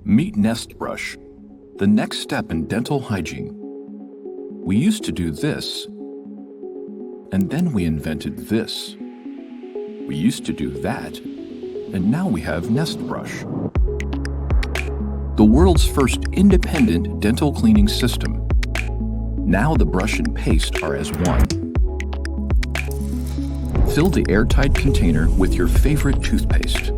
Meet Nest Brush, the next step in dental hygiene. We used to do this, and then we invented this. We used to do that, and now we have Nest Brush. The world's first independent dental cleaning system. Now the brush and paste are as one. Fill the airtight container with your favorite toothpaste.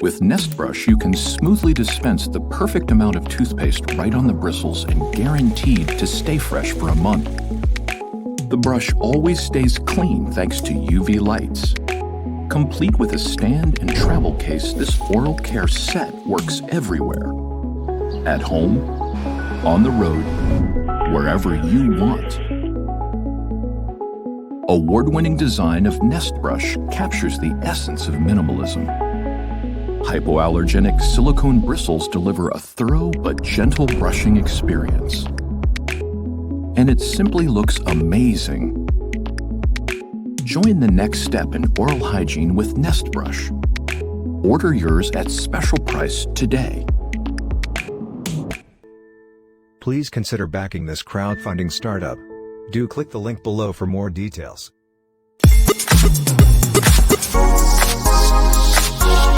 With Nest Brush, you can smoothly dispense the perfect amount of toothpaste right on the bristles and guaranteed to stay fresh for a month. The brush always stays clean thanks to UV lights. Complete with a stand and travel case, this oral care set works everywhere. At home, on the road, wherever you want. Award-winning design of Nest Brush captures the essence of minimalism. Hypoallergenic silicone bristles deliver a thorough but gentle brushing experience. And it simply looks amazing. Join the next step in oral hygiene with Nest Brush. Order yours at special price today. Please consider backing this crowdfunding startup. Do click the link below for more details.